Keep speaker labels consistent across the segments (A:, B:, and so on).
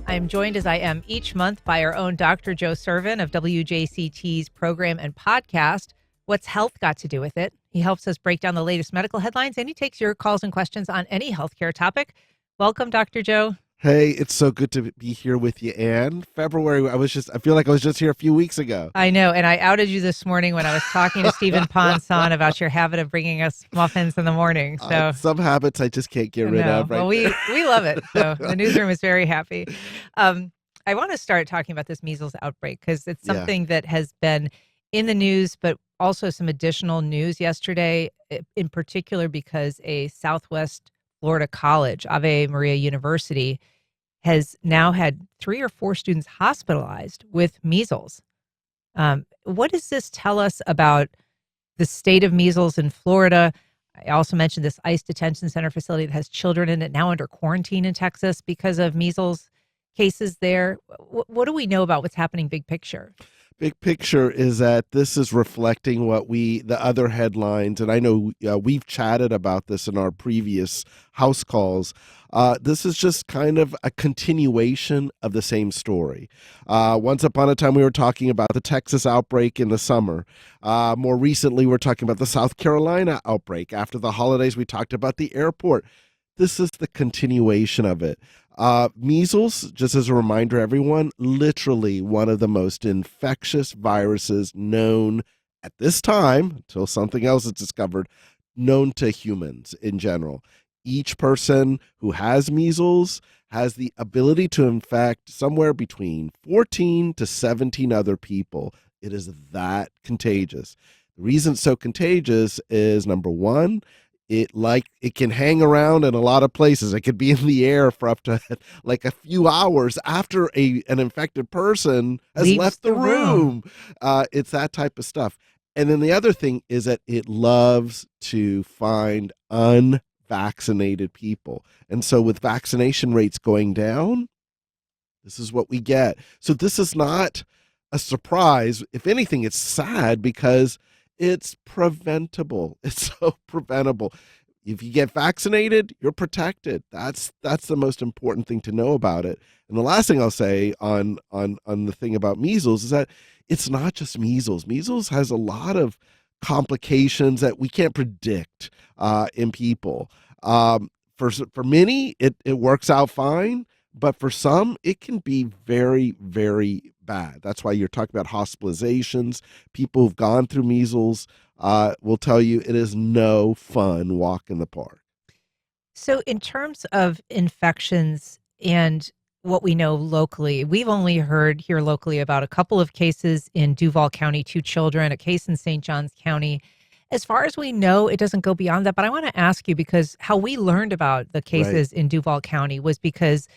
A: I'm joined as I am each month by our own Dr. Joe Sirven of WJCT's program and podcast, What's Health Got to Do with It? He helps us break down the latest medical headlines, and he takes your calls and questions on any healthcare topic. Welcome, Dr. Joe.
B: Hey, it's so good to be here with you, Ann. February, I feel like I was just here a few weeks ago.
A: I know, and I outed you this morning when I was talking to Stephen Ponson about your habit of bringing us muffins in the morning. So
B: some habits I just can't get rid of. Right?
A: Well, we love it. So the newsroom is very happy. I want to start talking about this measles outbreak because it's something that has been in the news, but also some additional news yesterday, in particular because a Southwest Florida college, Ave Maria University, has now had 3 or 4 students hospitalized with measles. What does this tell us about the state of measles in Florida? I also mentioned this ICE detention center facility that has children in it now under quarantine in Texas because of measles cases there. What do we know about what's happening big picture?
B: Big picture is that this is reflecting what the other headlines, and I know we've chatted about this in our previous house calls. This is just kind of a continuation of the same story. Once upon a time, we were talking about the Texas outbreak in the summer. More recently, we're talking about the South Carolina outbreak. After the holidays, we talked about the airport. This is the continuation of it. Measles, just as a reminder, everyone, literally one of the most infectious viruses known at this time, until something else is discovered, known to humans in general. Each person who has measles has the ability to infect somewhere between 14 to 17 other people. It is that contagious. The reason it's so contagious is, number one, it can hang around in a lot of places. It could be in the air for up to like a few hours after an infected person has left the room. It's that type of stuff. And then the other thing is that it loves to find unvaccinated people. And so with vaccination rates going down, this is what we get. So this is not a surprise. If anything, it's sad because it's preventable. It's so preventable. If you get vaccinated, you're protected. That's the most important thing to know about it. And the last thing I'll say on the thing about measles is that it's not just measles. Measles has a lot of complications that we can't predict in people. For many, it works out fine. But for some, it can be very, very bad. That's why you're talking about hospitalizations. People who've gone through measles will tell you it is no fun walk in the park.
A: So in terms of infections and what we know locally, we've only heard here locally about a couple of cases in Duval County, 2 children, a case in St. Johns County. As far as we know, it doesn't go beyond that. But I want to ask you, because how we learned about the cases in Duval County was because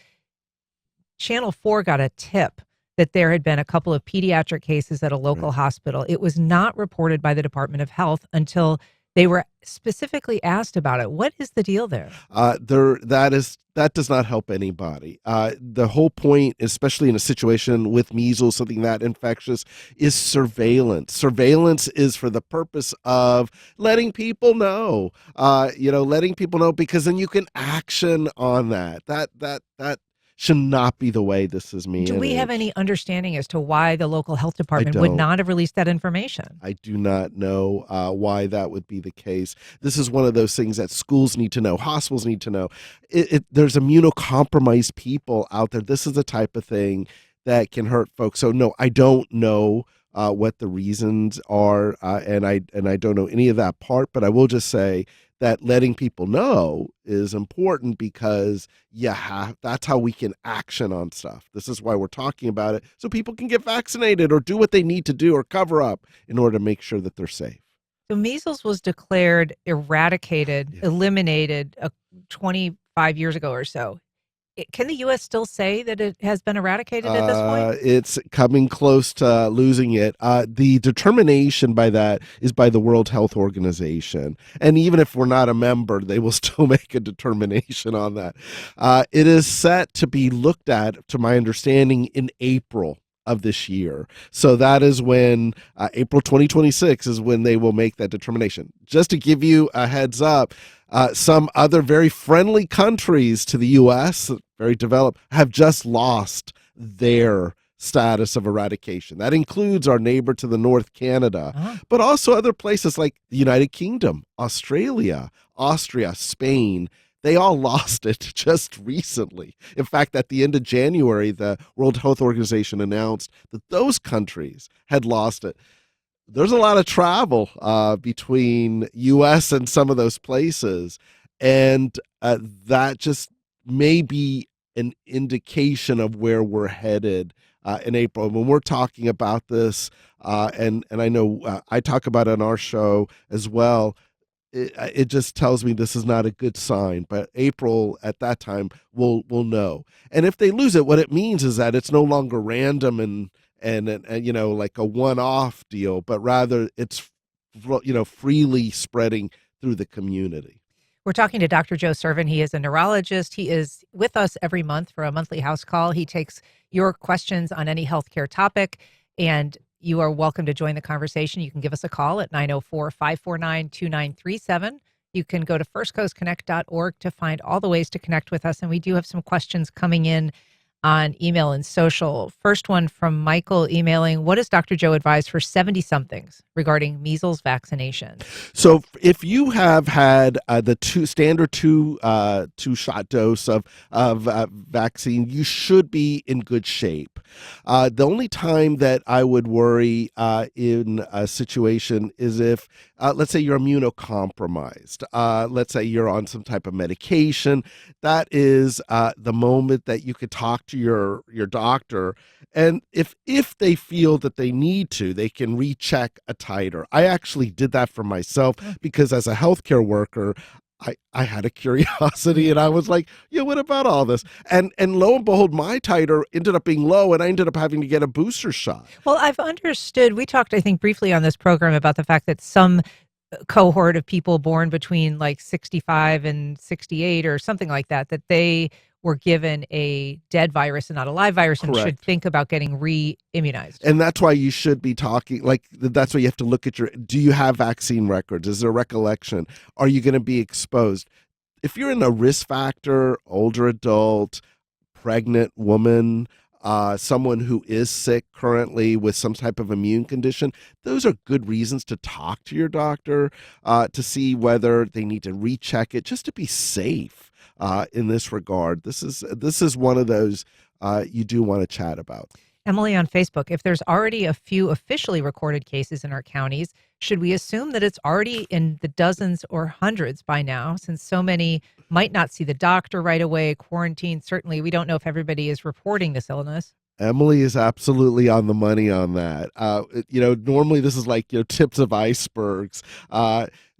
A: Channel 4 got a tip that there had been a couple of pediatric cases at a local hospital. It was not reported by the Department of Health until they were specifically asked about it. What is the deal there?
B: That does not help anybody. The whole point, especially in a situation with measles, something that infectious, is surveillance. Surveillance is for the purpose of letting people know, because then you can action on that. That should not be the way this is managed.
A: Do we have any understanding as to why the local health department would not have released that information?
B: I do not know why that would be the case. This is one of those things that schools need to know, hospitals need to know. There's immunocompromised people out there. This is the type of thing that can hurt folks. So no, I don't know what the reasons are, and I don't know any of that part, but I will just say that letting people know is important because that's how we can action on stuff. This is why we're talking about it, so people can get vaccinated or do what they need to do or cover up in order to make sure that they're safe.
A: So measles was declared eradicated, eliminated 25 years ago or so. Can the U.S. still say that it has been eradicated at this point?
B: It's coming close to losing it. The determination by that is by the World Health Organization. And even if we're not a member, they will still make a determination on that. It is set to be looked at, to my understanding, in April of this year. So that is when April 2026 is when they will make that determination. Just to give you a heads up, some other very friendly countries to the U.S., very developed, have just lost their status of eradication. That includes our neighbor to the north, Canada, but also other places like the United Kingdom, Australia, Austria, Spain. They all lost it just recently. In fact, at the end of January, the World Health Organization announced that those countries had lost it. There's a lot of travel between U.S. and some of those places, and that just may be an indication of where we're headed in April. When we're talking about this, and I know I talk about it on our show as well, it just tells me this is not a good sign. But April at that time we'll know. And if they lose it, what it means is that it's no longer random and like a one-off deal, but rather it's freely spreading through the community.
A: We're talking to Dr. Joe Sirven. He is a neurologist. He is with us every month for a monthly house call. He takes your questions on any healthcare topic, and you are welcome to join the conversation. You can give us a call at 904-549-2937. You can go to firstcoastconnect.org to find all the ways to connect with us. And we do have some questions coming in on email and social. First one from Michael emailing, what does Dr. Joe advise for 70-somethings regarding measles vaccination?
B: So if you have had the standard two-shot dose of vaccine, you should be in good shape. The only time that I would worry in a situation is if, let's say you're immunocompromised. Let's say you're on some type of medication. That is the moment that you could talk to your doctor, and if they feel that they need to, they can recheck a titer. I actually did that for myself because as a healthcare worker, I had a curiosity, and I was like, what about all this? And lo and behold, my titer ended up being low, and I ended up having to get a booster shot.
A: Well, I've understood, we talked, I think, briefly on this program about the fact that some cohort of people born between like 65 and 68 or something like that they were given a dead virus and not a live virus. Correct. And should think about getting re-immunized.
B: And that's why you should be talking, that's why you have to look at do you have vaccine records? Is there recollection? Are you going to be exposed? If you're in a risk factor, older adult, pregnant woman, someone who is sick currently with some type of immune condition, those are good reasons to talk to your doctor to see whether they need to recheck it, just to be safe in this regard. This is one of those you do want to chat about.
A: Emily on Facebook, if there's already a few officially recorded cases in our counties, should we assume that it's already in the dozens or hundreds by now, since so many might not see the doctor right away, quarantine? Certainly, we don't know if everybody is reporting this illness.
B: Emily is absolutely on the money on that. Normally this is like, tips of icebergs.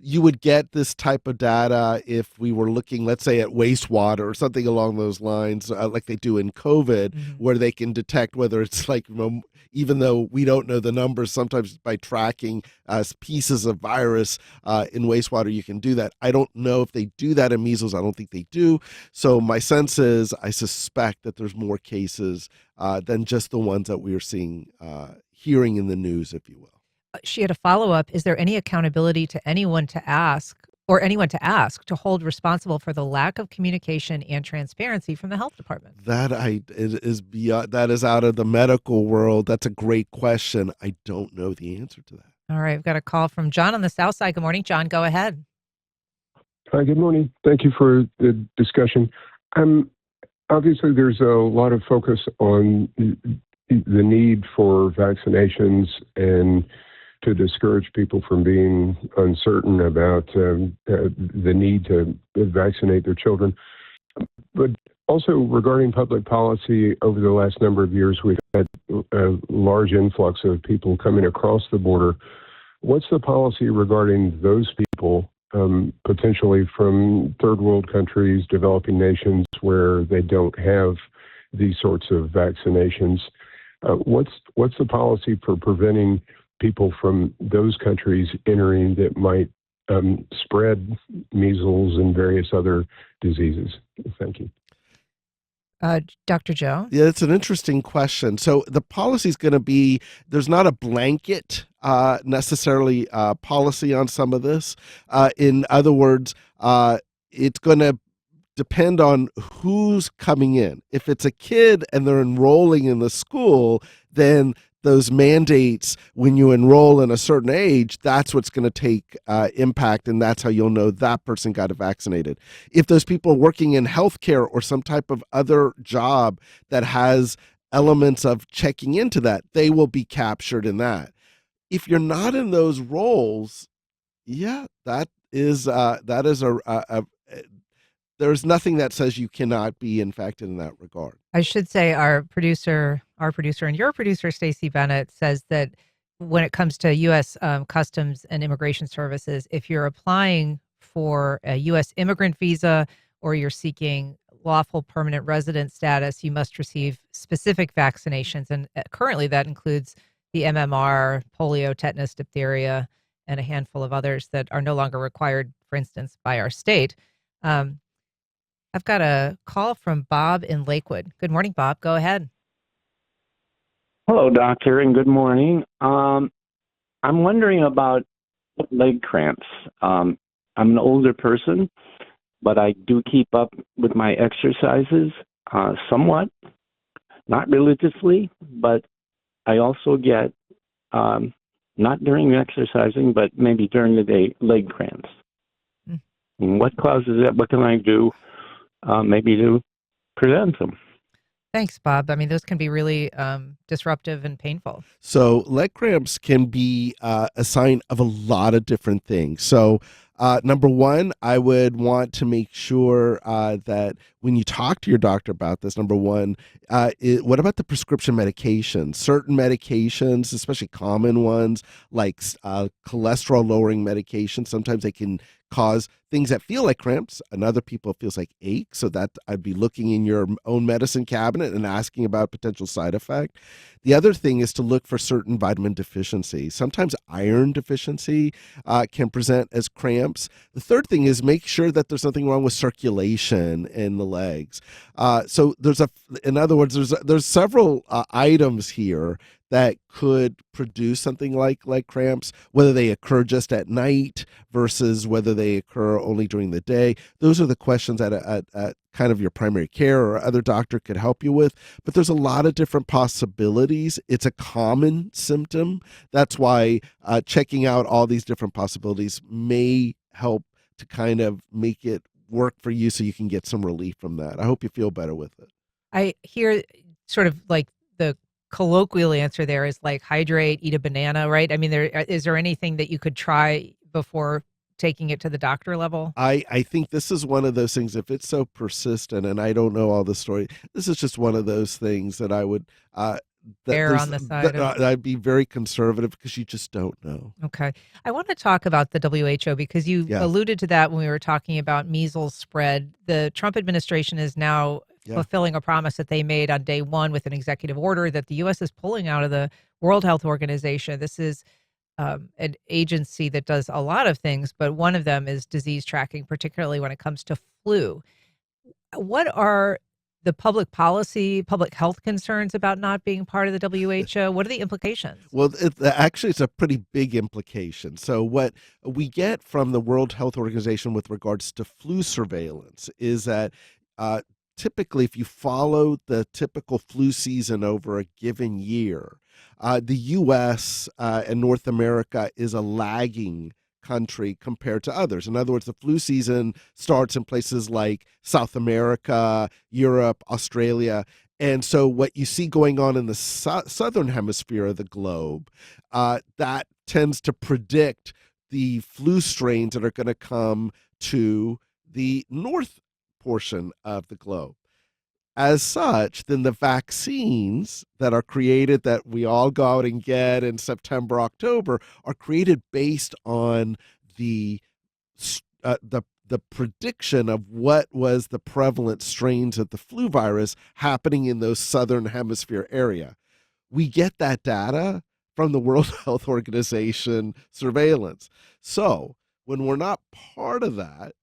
B: You would get this type of data if we were looking, let's say, at wastewater or something along those lines, like they do in COVID, where they can detect whether it's like, even though we don't know the numbers, sometimes by tracking pieces of virus in wastewater, you can do that. I don't know if they do that in measles. I don't think they do. So my sense is I suspect that there's more cases than just the ones that we are seeing, hearing in the news, if you will.
A: She had a follow-up. Is there any accountability to anyone to ask to hold responsible for the lack of communication and transparency from the health department?
B: That is out of the medical world. That's a great question. I don't know the answer to that.
A: All right. We've got a call from John on the South Side. Good morning, John. Go ahead.
C: Hi, good morning. Thank you for the discussion. Obviously, there's a lot of focus on the need for vaccinations and to discourage people from being uncertain about the need to vaccinate their children. But also regarding public policy, over the last number of years, we've had a large influx of people coming across the border. What's the policy regarding those people, potentially from third world countries, developing nations where they don't have these sorts of vaccinations? What's the policy for preventing people from those countries entering that might spread measles and various other diseases? Thank you.
A: Dr. Joe?
B: Yeah, it's an interesting question. So the policy is going to be, there's not a blanket necessarily policy on some of this. In other words, it's going to depend on who's coming in. If it's a kid and they're enrolling in the school, then those mandates, when you enroll in a certain age, that's what's going to take impact, and that's how you'll know that person got vaccinated. If those people are working in healthcare or some type of other job that has elements of checking into that, they will be captured in that. If you're not in those roles, yeah, that is there's nothing that says you cannot be infected in that regard.
A: I should say our producer, and your producer, Stacey Bennett, says that when it comes to U.S. Customs and Immigration Services, if you're applying for a U.S. immigrant visa or you're seeking lawful permanent resident status, you must receive specific vaccinations. And currently that includes the MMR, polio, tetanus, diphtheria, and a handful of others that are no longer required, for instance, by our state. I've got a call from Bob in Lakewood. Good morning, Bob. Go ahead.
D: Hello, doctor, and good morning. I'm wondering about leg cramps. I'm an older person, but I do keep up with my exercises somewhat, not religiously, but I also get, not during exercising, but maybe during the day, leg cramps. And what causes it? What can I do maybe to prevent them?
A: Thanks, Bob. I mean, those can be really disruptive and painful.
B: So leg cramps can be a sign of a lot of different things. So number one, I would want to make sure that when you talk to your doctor about this, number one, what about the prescription medications? Certain medications, especially common ones like cholesterol-lowering medications, sometimes they can cause things that feel like cramps, and other people it feels like ache. So that I'd be looking in your own medicine cabinet and asking about potential side effect. The other thing is to look for certain vitamin deficiency. Sometimes iron deficiency can present as cramps. The third thing is make sure that there's nothing wrong with circulation in the legs. So in other words, there's several items here that could produce something like cramps, whether they occur just at night versus whether they occur only during the day. Those are the questions that kind of your primary care or other doctor could help you with. But there's a lot of different possibilities. It's a common symptom. That's why checking out all these different possibilities may help to kind of make it work for you so you can get some relief from that. I hope you feel better with it.
A: I hear sort of like the colloquial answer there is like hydrate, eat a banana, right? I mean, is there anything that you could try before taking it to the doctor level?
B: I think this is one of those things, if it's so persistent, and I don't know all the story, this is just one of those things that I would
A: err on the side of...
B: I'd be very conservative because you just don't know.
A: Okay. I want to talk about the WHO because you alluded to that when we were talking about measles spread. The Trump administration is now fulfilling a promise that they made on day one with an executive order that the U.S. is pulling out of the World Health Organization. This is an agency that does a lot of things, but one of them is disease tracking, particularly when it comes to flu. What are the public policy, public health concerns about not being part of the WHO? What are the implications?
B: Well, actually, it's a pretty big implication. So what we get from the World Health Organization with regards to flu surveillance is that typically, if you follow the typical flu season over a given year, the U.S. And North America is a lagging country compared to others. In other words, the flu season starts in places like South America, Europe, Australia. And so what you see going on in the southern hemisphere of the globe, that tends to predict the flu strains that are going to come to the north portion of the globe. As such, then the vaccines that are created that we all go out and get in September, October are created based on the prediction of what was the prevalent strains of the flu virus happening in those southern hemisphere area. We get that data from the World Health Organization surveillance. So when we're not part of that,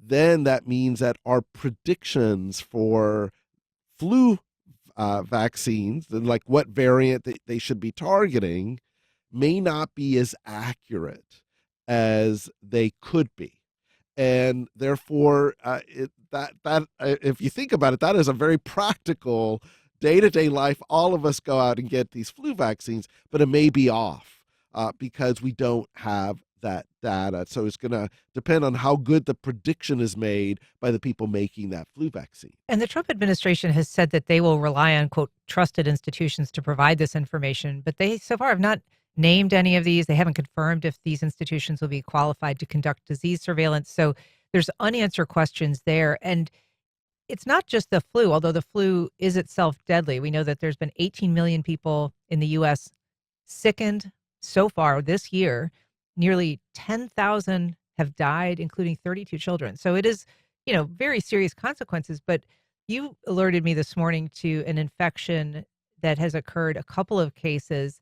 B: then that means that our predictions for flu vaccines and like what variant they should be targeting may not be as accurate as they could be. And therefore, if you think about it, that is a very practical day-to-day life. All of us go out and get these flu vaccines, but it may be off because we don't have that data. So it's going to depend on how good the prediction is made by the people making that flu vaccine.
A: And the Trump administration has said that they will rely on, quote, trusted institutions to provide this information, but they so far have not named any of these. They haven't confirmed if these institutions will be qualified to conduct disease surveillance. So there's unanswered questions there. And it's not just the flu, although the flu is itself deadly. We know that there's been 18 million people in the U.S. sickened so far this year. Nearly 10,000 have died, including 32 children. So it is, very serious consequences. But you alerted me this morning to an infection that has occurred, a couple of cases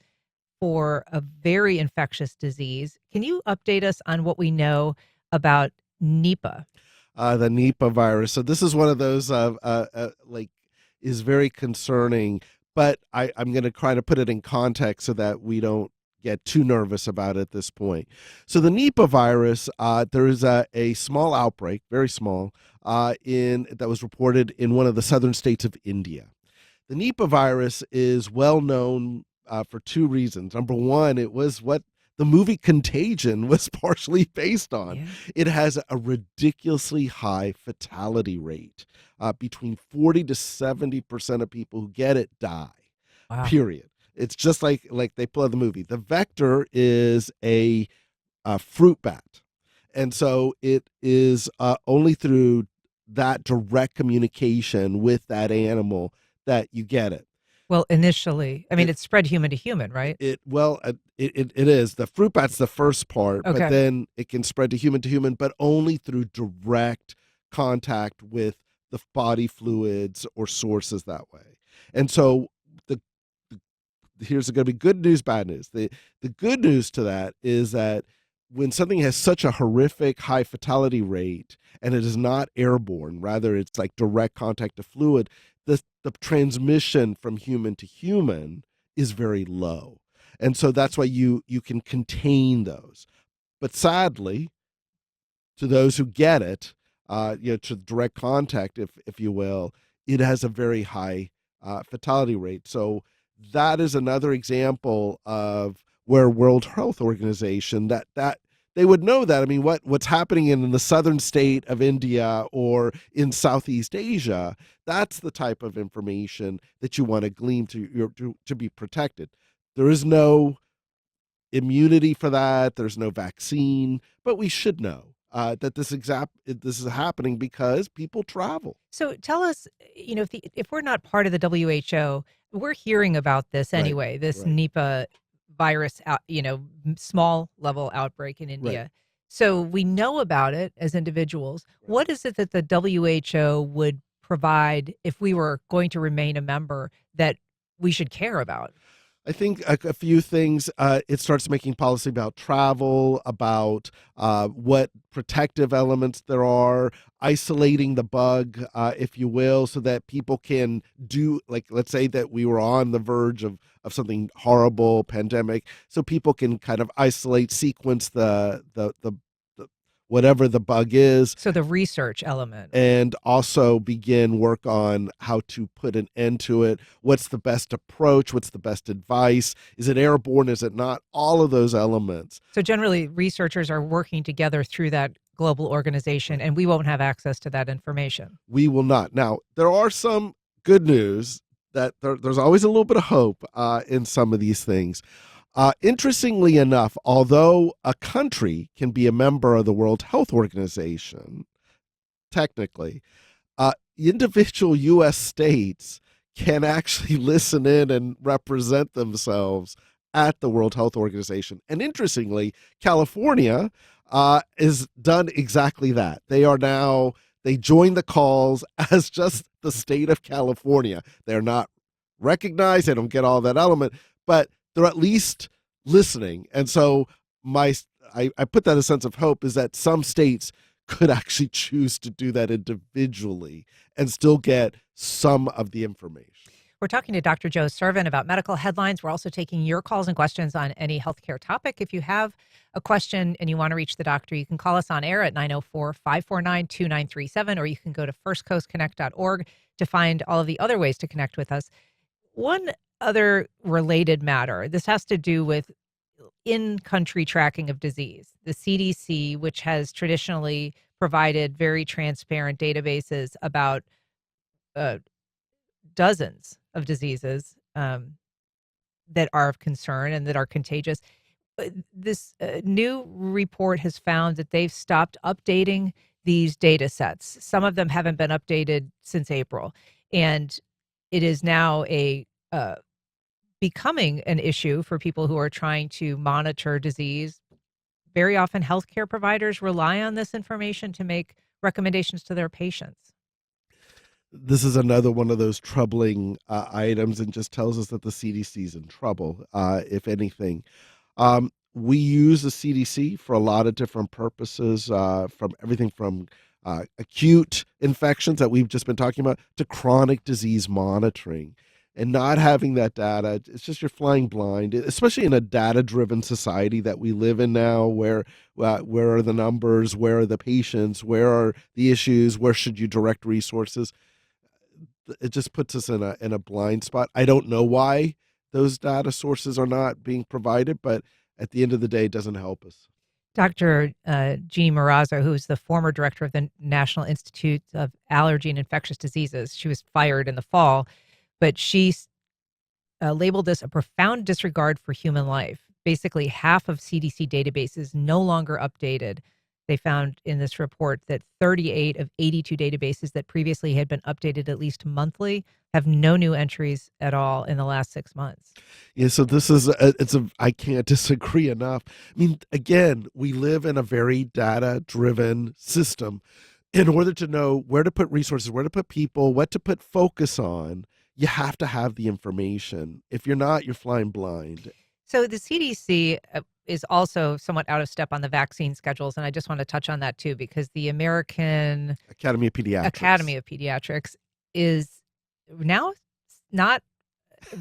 A: for a very infectious disease. Can you update us on what we know about Nipah?
B: The Nipah virus. So this is one of those is very concerning, but I'm going to try to put it in context so that we don't get too nervous about it at this point. So the Nipah virus, there is a small outbreak, very small, that was reported in one of the southern states of India. The Nipah virus is well known for two reasons. Number one, it was what the movie Contagion was partially based on. Yeah. It has a ridiculously high fatality rate. Between 40 to 70% of people who get it die. Wow. Period. It's just like they play the movie. The vector is a fruit bat. And so it is only through that direct communication with that animal that you get it.
A: Well, initially, it's spread human to human, right?
B: It is. The fruit bat's the first part,
A: okay.
B: But then it can spread to human, but only through direct contact with the body fluids or sources that way. And so here's going to be good news, bad news. The good news to that is that when something has such a horrific high fatality rate and it is not airborne, rather it's like direct contact to fluid, the transmission from human to human is very low. And so that's why you can contain those. But sadly, to those who get it, to direct contact, if you will, it has a very high fatality rate. So that is another example of where World Health Organization that they would know that. What's happening in the southern state of India or in Southeast Asia, that's the type of information that you want to glean to be protected. There is no immunity for that. There's no vaccine, but we should know that this is happening because people travel.
A: So tell us, if we're not part of the WHO, we're hearing about this anyway, this Nipah virus, small level outbreak in India. Right. So we know about it as individuals. Right. What is it that the WHO would provide if we were going to remain a member that we should care about?
B: I think a few things. It starts making policy about travel, about what protective elements there are, isolating the bug, if you will, so that people can do, like, let's say that we were on the verge of something horrible, pandemic, so people can kind of isolate, sequence the whatever the bug is.
A: So the research element.
B: And also begin work on how to put an end to it. What's the best approach? What's the best advice? Is it airborne? Is it not? All of those elements.
A: So generally, researchers are working together through that global organization, and we won't have access to that information.
B: We will not. Now, there are some good news that there's always a little bit of hope in some of these things. Interestingly enough, although a country can be a member of the World Health Organization, technically, individual U.S. states can actually listen in and represent themselves at the World Health Organization. And interestingly, California has done exactly that. They join the calls as just the state of California. They're not recognized. They don't get all that element, but they're at least listening. And so I put that in a sense of hope is that some states could actually choose to do that individually and still get some of the information.
A: We're talking to Dr. Joe Sirven about medical headlines. We're also taking your calls and questions on any healthcare topic. If you have a question and you want to reach the doctor, you can call us on air at 904-549-2937, or you can go to firstcoastconnect.org to find all of the other ways to connect with us. One other related matter, this has to do with in-country tracking of disease. The CDC, which has traditionally provided very transparent databases about dozens of diseases that are of concern and that are contagious. This new report has found that they've stopped updating these data sets. Some of them haven't been updated since April, and it is now becoming an issue for people who are trying to monitor disease. Very often, healthcare providers rely on this information to make recommendations to their patients.
B: This is another one of those troubling items, and just tells us that the CDC is in trouble, if anything. We use the CDC for a lot of different purposes, from everything from acute infections that we've just been talking about to chronic disease monitoring. And not having that data, it's just you're flying blind, especially in a data-driven society that we live in now, where are the numbers, where are the patients, where are the issues, where should you direct resources? It just puts us in a blind spot. I don't know why those data sources are not being provided, but at the end of the day, it doesn't help us.
A: Dr. Jeanne Marazzo, who's the former director of the National Institute of Allergy and Infectious Diseases, she was fired in the fall, but she labeled this a profound disregard for human life. Basically, half of CDC databases no longer updated. They found in this report that 38 of 82 databases that previously had been updated at least monthly have no new entries at all in the last 6 months.
B: Yeah, so this is I can't disagree enough. I mean, again, we live in a very data-driven system. In order to know where to put resources, where to put people, what to put focus on, you have to have the information. If you're not, you're flying blind.
A: So the CDC is also somewhat out of step on the vaccine schedules, and I just want to touch on that too, because the American
B: Academy of Pediatrics
A: is now not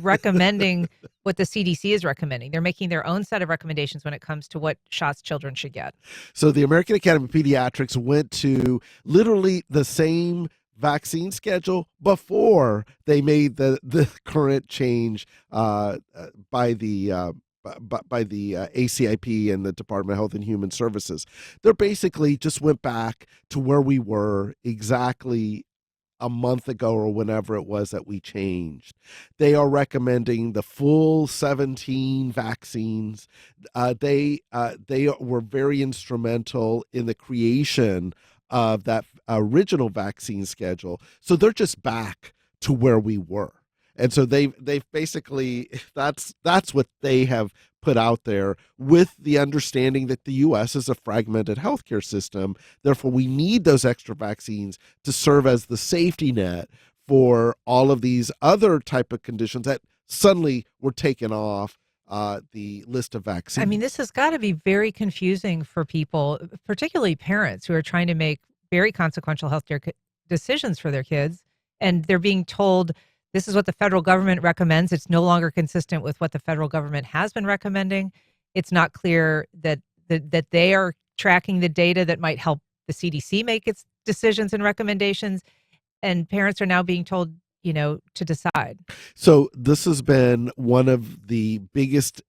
A: recommending what the CDC is recommending. They're making their own set of recommendations when it comes to what shots children should get.
B: So the American Academy of Pediatrics went to literally the same vaccine schedule before they made the current change by the ACIP and the Department of Health and Human Services. They basically just went back to where we were exactly a month ago or whenever it was that we changed. They are recommending the full 17 vaccines. They were very instrumental in the creation of that original vaccine schedule. So they're just back to where we were. And so they've basically, that's what they have put out there, with the understanding that the U.S. is a fragmented healthcare system. Therefore, we need those extra vaccines to serve as the safety net for all of these other type of conditions that suddenly were taken off the list of vaccines.
A: I mean, this has got to be very confusing for people, particularly parents who are trying to make very consequential healthcare decisions for their kids, and they're being told, this is what the federal government recommends. It's no longer consistent with what the federal government has been recommending. It's not clear that they are tracking the data that might help the CDC make its decisions and recommendations. And parents are now being told, to decide. So
B: this has been one of the biggest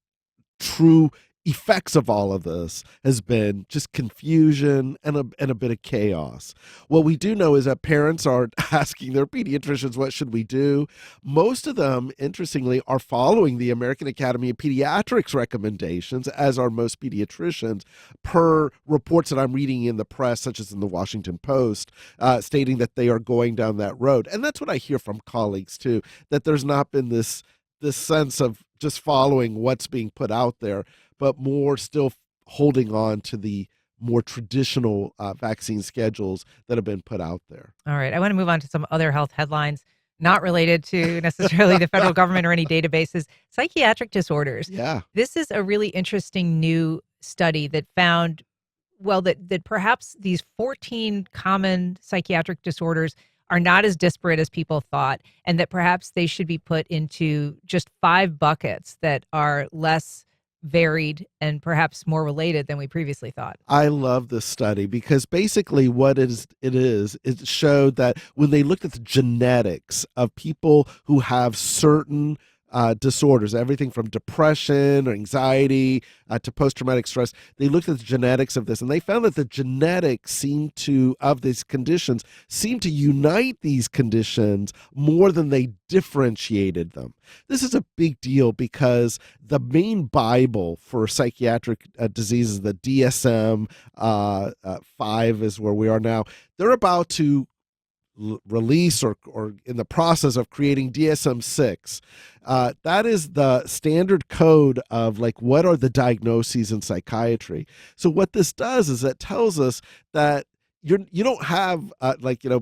B: true effects of all of this, has been just confusion and a bit of chaos. What we do know is that parents are asking their pediatricians, what should we do? Most of them, interestingly, are following the American Academy of Pediatrics recommendations, as are most pediatricians, per reports that I'm reading in the press, such as in the Washington Post, stating that they are going down that road. And that's what I hear from colleagues too, that there's not been this sense of just following what's being put out there, but more still holding on to the more traditional vaccine schedules that have been put out there.
A: All right. I want to move on to some other health headlines, not related to necessarily the federal government or any databases. Psychiatric disorders.
B: Yeah.
A: This is a really interesting new study that found, that perhaps these 14 common psychiatric disorders are not as disparate as people thought, and that perhaps they should be put into just 5 buckets that are less varied and perhaps more related than we previously thought.
B: I love this study because basically what it showed that when they looked at the genetics of people who have certain disorders, everything from depression or anxiety to post-traumatic stress, they looked at the genetics of this, and they found that the genetics of these conditions seem to unite these conditions more than they differentiated them. This is a big deal because the main Bible for psychiatric diseases, the DSM-5 is where we are now. They're about to release or in the process of creating DSM-6. That is the standard code of like what are the diagnoses in psychiatry. So what this does is it tells us that you don't have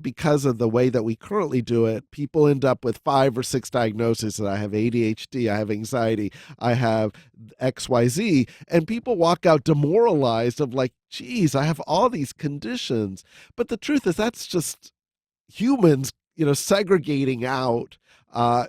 B: because of the way that we currently do it, people end up with 5 or 6 diagnoses that I have ADHD, I have anxiety, I have XYZ, and people walk out demoralized of like, geez, I have all these conditions. But the truth is that's just humans, segregating out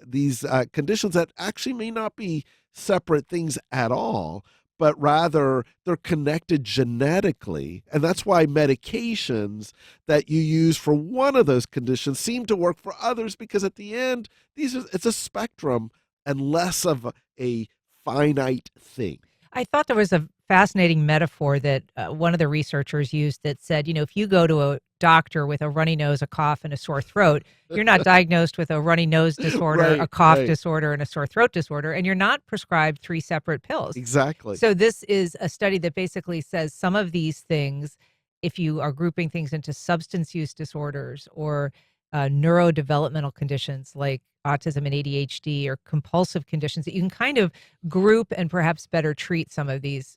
B: these conditions that actually may not be separate things at all, but rather they're connected genetically. And that's why medications that you use for one of those conditions seem to work for others, because at the end, it's a spectrum and less of a finite thing.
A: I thought there was a fascinating metaphor that one of the researchers used that said, if you go to a doctor with a runny nose, a cough, and a sore throat, you're not diagnosed with a runny nose disorder,
B: Right,
A: a cough
B: right.
A: disorder, and a sore throat disorder, and you're not prescribed 3 separate pills.
B: Exactly.
A: So this is a study that basically says some of these things, if you are grouping things into substance use disorders or neurodevelopmental conditions like autism and ADHD or compulsive conditions, that you can kind of group and perhaps better treat some of these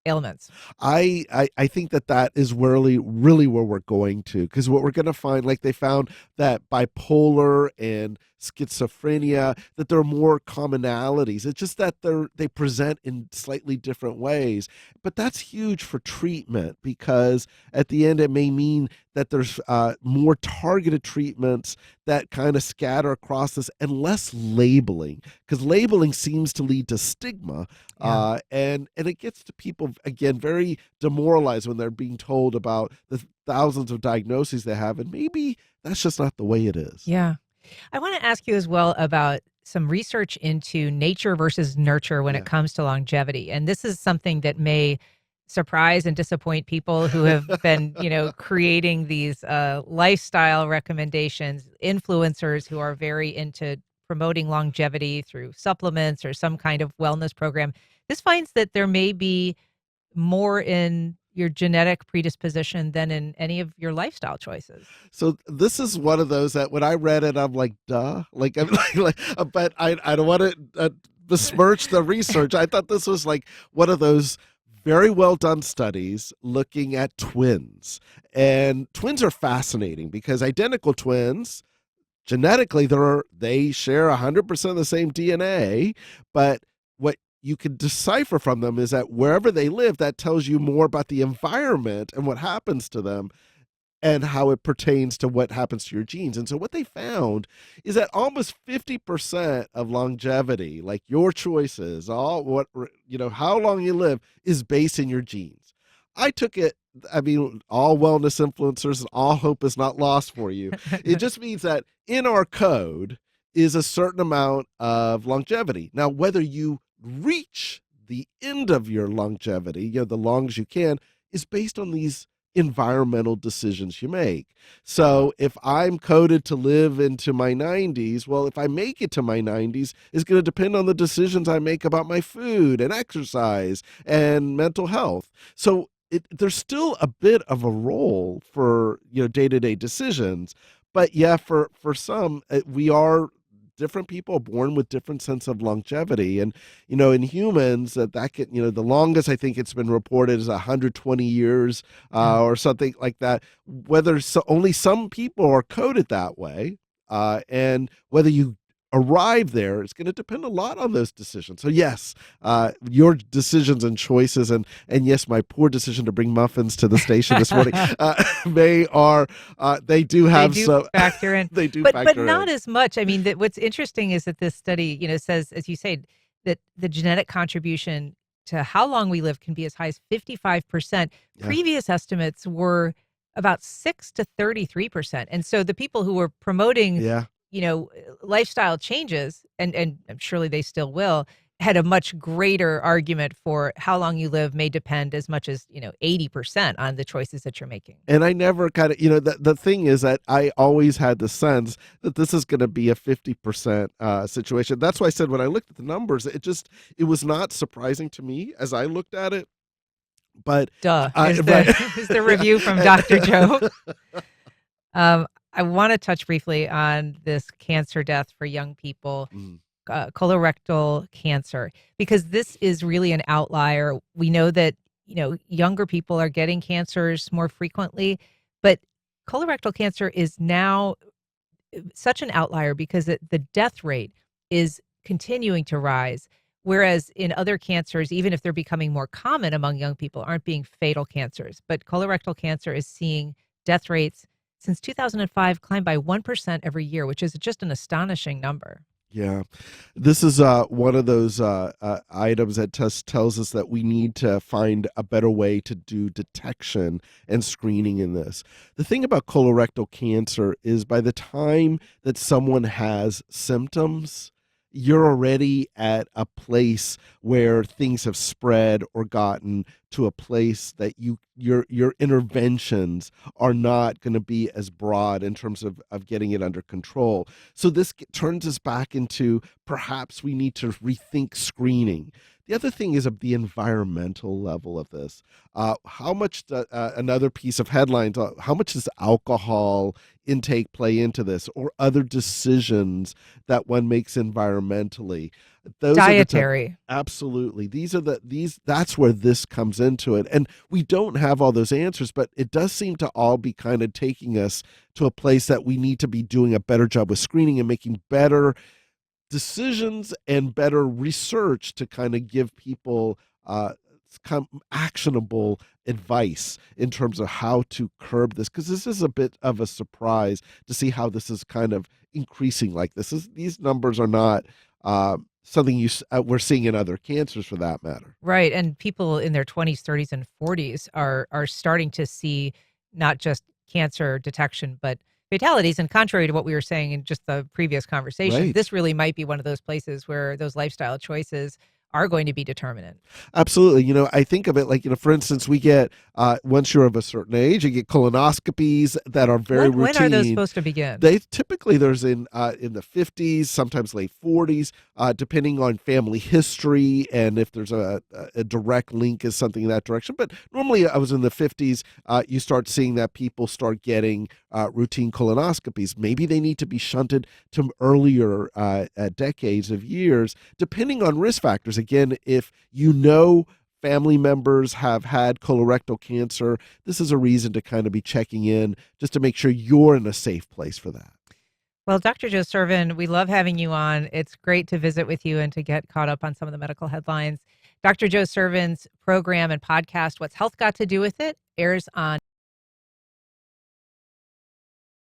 A: ailments.
B: I think that is really where we're going to, because what we're going to find, like they found that bipolar and schizophrenia, that there are more commonalities. It's just that they present in slightly different ways. But that's huge for treatment, because at the end it may mean that there's more targeted treatments that kind of scatter across this and less labeling, because labeling seems to lead to stigma.
A: Yeah.
B: And it gets to people, again, very demoralized when they're being told about the thousands of diagnoses they have, and maybe that's just not the way it is.
A: Yeah. I want to ask you as well about some research into nature versus nurture when it comes to longevity. And this is something that may surprise and disappoint people who have been, creating these lifestyle recommendations, influencers who are very into promoting longevity through supplements or some kind of wellness program. This finds that there may be more in your genetic predisposition than in any of your lifestyle choices.
B: So this is one of those that when I read it, I'm like, duh. Like, I'm but I don't want to besmirch the research. I thought this was like one of those very well done studies looking at twins. And twins are fascinating because identical twins, genetically, they share 100% of the same DNA, but what you can decipher from them is that wherever they live, that tells you more about the environment and what happens to them and how it pertains to what happens to your genes. And so what they found is that almost 50% of longevity, like your choices, how long you live, is based in your genes. I took it, all wellness influencers, all hope is not lost for you. It just means that in our code is a certain amount of longevity. Now, whether you reach the end of your longevity, the longest you can, is based on these environmental decisions you make. So if I'm coded to live into my 90s, well, if I make it to my 90s, it's going to depend on the decisions I make about my food and exercise and mental health. So there's still a bit of a role for day-to-day decisions. But yeah, for some, we are different people are born with different sense of longevity. And, in humans that can, the longest I think it's been reported is 120 years or something like that, only some people are coded that way. And whether you arrive there, it's going to depend a lot on those decisions. So yes, your decisions and choices, and yes, my poor decision to bring muffins to the station this morning, they do
A: factor in.
B: They do
A: but
B: factor in.
A: Not as much. I mean, what's interesting is that this study, says, as you say, that the genetic contribution to how long we live can be as high as 55%.
B: Yeah.
A: Previous estimates were about 6 to 33%. And so the people who were promoting, lifestyle changes, and surely they still will, had a much greater argument for how long you live may depend as much as 80% on the choices that you're making.
B: And I never kind of the thing is that I always had the sense that this is going to be a 50% situation. That's why I said when I looked at the numbers, it was not surprising to me as I looked at it. But
A: is the review from Dr. Joe. I want to touch briefly on this cancer death for young people. Colorectal cancer, because this is really an outlier. We know that, younger people are getting cancers more frequently, but colorectal cancer is now such an outlier because the death rate is continuing to rise. Whereas in other cancers, even if they're becoming more common among young people, aren't being fatal cancers. But colorectal cancer is seeing death rates since 2005 climb by 1% every year, which is just an astonishing number.
B: Yeah, this is one of those items that tells us that we need to find a better way to do detection and screening in this. The thing about colorectal cancer is by the time that someone has symptoms, you're already at a place where things have spread or gotten to a place that your interventions are not going to be as broad in terms of getting it under control. So this turns us back into perhaps we need to rethink screening. The other thing is the environmental level of this. How much, another piece of headlines, how much does alcohol intake play into this, or other decisions that one makes environmentally? Those
A: dietary.
B: Absolutely. That's where this comes into it. And we don't have all those answers, but it does seem to all be kind of taking us to a place that we need to be doing a better job with screening and making better decisions and better research to kind of give people actionable advice in terms of how to curb this, because this is a bit of a surprise to see how this is kind of increasing like this. These numbers are not something we're seeing in other cancers for that matter.
A: Right, and people in their 20s, 30s, and 40s are starting to see not just cancer detection, but fatalities. And contrary to what we were saying in just the previous conversation,
B: right,
A: this really might be one of those places where those lifestyle choices are going to be determinant.
B: Absolutely. I think of it like, for instance, we get, once you're of a certain age, you get colonoscopies that are very routine.
A: When are those supposed to begin?
B: There's in the 50s, sometimes late 40s, depending on family history and if there's a direct link is something in that direction. But normally I was in the 50s, you start seeing that people start getting routine colonoscopies. Maybe they need to be shunted to earlier decades of years, depending on risk factors. Again, if family members have had colorectal cancer, this is a reason to kind of be checking in just to make sure you're in a safe place for that.
A: Well, Dr. Joe Sirven, we love having you on. It's great to visit with you and to get caught up on some of the medical headlines. Dr. Joe Sirven's program and podcast, What's Health Got to Do with It, airs on